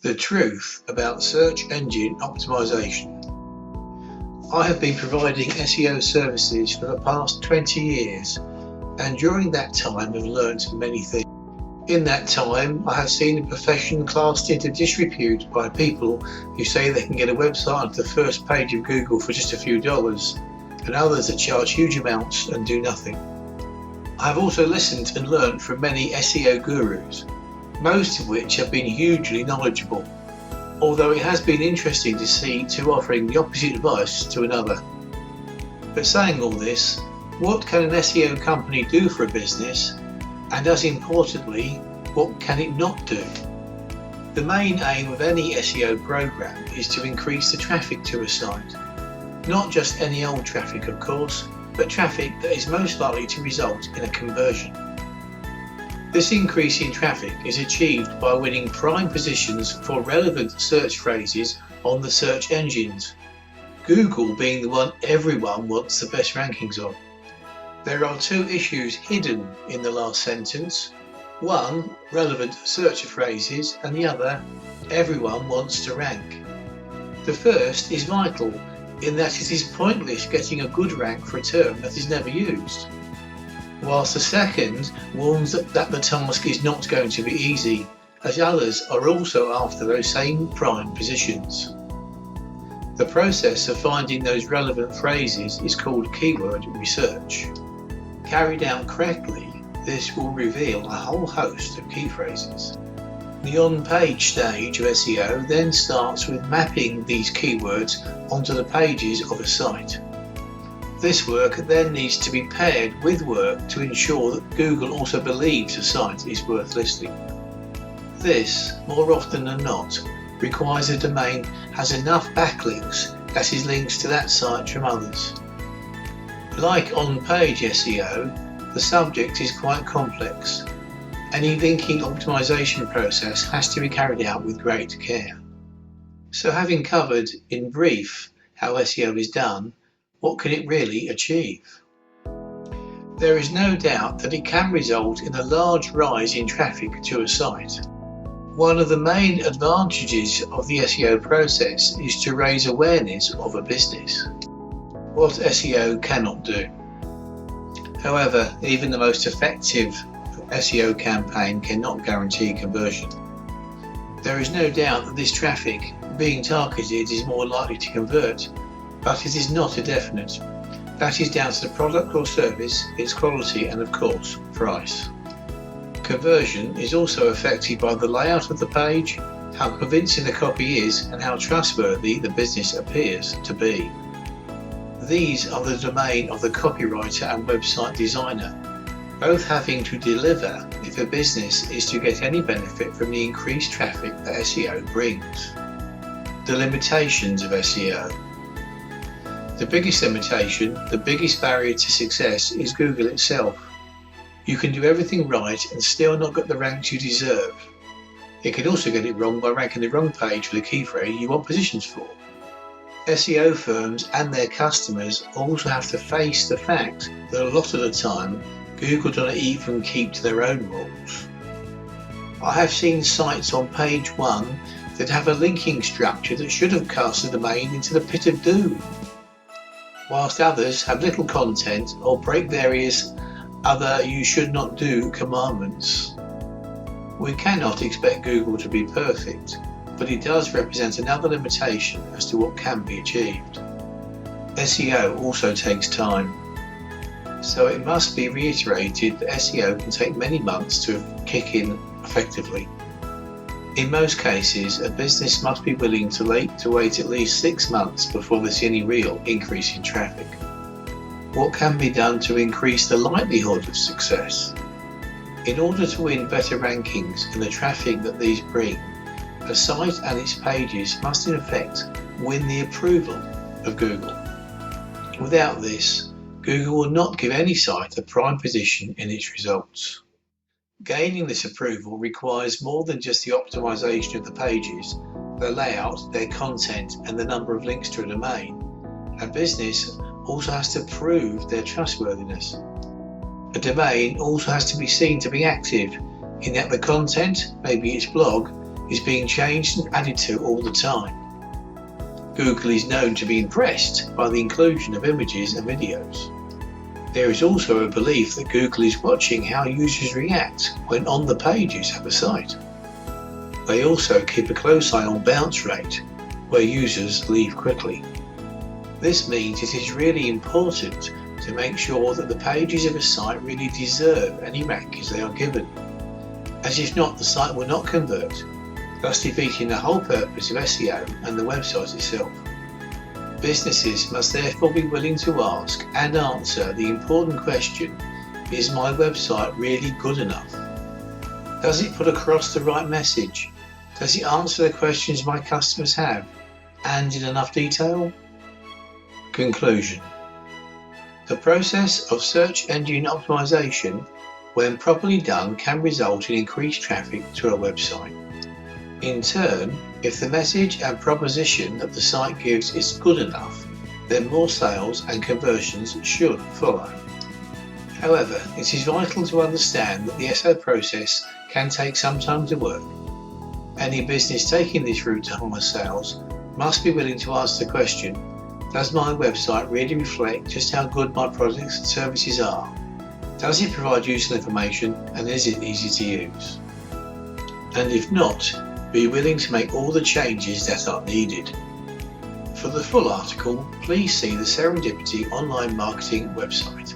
The truth about search engine optimization. I have been providing SEO services for the past 20 years, and during that time have learnt many things. In that time, I have seen the profession classed into disrepute by people who say they can get a website onto the first page of Google for just a few dollars, and others that charge huge amounts and do nothing. I have also listened and learnt from many SEO gurus, most of which have been hugely knowledgeable, although it has been interesting to see two offering the opposite advice to another. But saying all this, what can an SEO company do for a business, and as importantly, what can it not do? The main aim of any SEO program is to increase the traffic to a site. Not just any old traffic, of course, but traffic that is most likely to result in a conversion. This increase in traffic is achieved by winning prime positions for relevant search phrases on the search engines, Google being the one everyone wants the best rankings of. There are two issues hidden in the last sentence. One, relevant search phrases, and the other, everyone wants to rank. The first is vital in that it is pointless getting a good rank for a term that is never used, whilst the second warns that the task is not going to be easy, as others are also after those same prime positions. The process of finding those relevant phrases is called keyword research. Carried out correctly, this will reveal a whole host of key phrases. The on-page stage of SEO then starts with mapping these keywords onto the pages of a site. This work then needs to be paired with work to ensure that Google also believes a site is worth listing. This, more often than not, requires a domain has enough backlinks that is links to that site from others. Like on-page SEO, the subject is quite complex. Any linking optimization process has to be carried out with great care. So having covered in brief how SEO is done, what can it really achieve? There is no doubt that it can result in a large rise in traffic to a site. One of the main advantages of the SEO process is to raise awareness of a business, what SEO cannot do. However, even the most effective SEO campaign cannot guarantee conversion. There is no doubt that this traffic being targeted is more likely to convert, but it is not a definite. That is down to the product or service, its quality, and of course, price. Conversion is also affected by the layout of the page, how convincing the copy is, and how trustworthy the business appears to be. These are the domain of the copywriter and website designer, both having to deliver if a business is to get any benefit from the increased traffic that SEO brings. The limitations of SEO. The biggest limitation, the biggest barrier to success is Google itself. You can do everything right and still not get the ranks you deserve. It can also get it wrong by ranking the wrong page for the key phrase you want positions for. SEO firms and their customers also have to face the fact that a lot of the time Google do not even keep to their own rules. I have seen sites on page 1 that have a linking structure that should have cast the domain into the pit of doom, whilst others have little content or break various other you should not do commandments. We cannot expect Google to be perfect, but it does represent another limitation as to what can be achieved. SEO also takes time, so it must be reiterated that SEO can take many months to kick in effectively. In most cases, a business must be willing to wait at least 6 months before they see any real increase in traffic. What can be done to increase the likelihood of success? In order to win better rankings and the traffic that these bring, a site and its pages must in effect win the approval of Google. Without this, Google will not give any site a prime position in its results. Gaining this approval requires more than just the optimization of the pages, their layout, their content, and the number of links to a domain. A business also has to prove their trustworthiness. A domain also has to be seen to be active, in that the content, maybe its blog, is being changed and added to all the time. Google is known to be impressed by the inclusion of images and videos. There is also a belief that Google is watching how users react when on the pages of a site. They also keep a close eye on bounce rate, where users leave quickly. This means it is really important to make sure that the pages of a site really deserve any rankings they are given, as if not, the site will not convert, thus defeating the whole purpose of SEO and the website itself. Businesses must therefore be willing to ask and answer the important question: is my website really good enough? Does it put across the right message? Does it answer the questions my customers have, and in enough detail? Conclusion. The process of search engine optimization, when properly done, can result in increased traffic to a website. In turn, if the message and proposition that the site gives is good enough, then more sales and conversions should follow. However, it is vital to understand that the SEO process can take some time to work. Any business taking this route to higher sales must be willing to ask the question: does my website really reflect just how good my products and services are? Does it provide useful information, and is it easy to use? And if not, be willing to make all the changes that are needed. For the full article, please see the Serendipity online marketing website.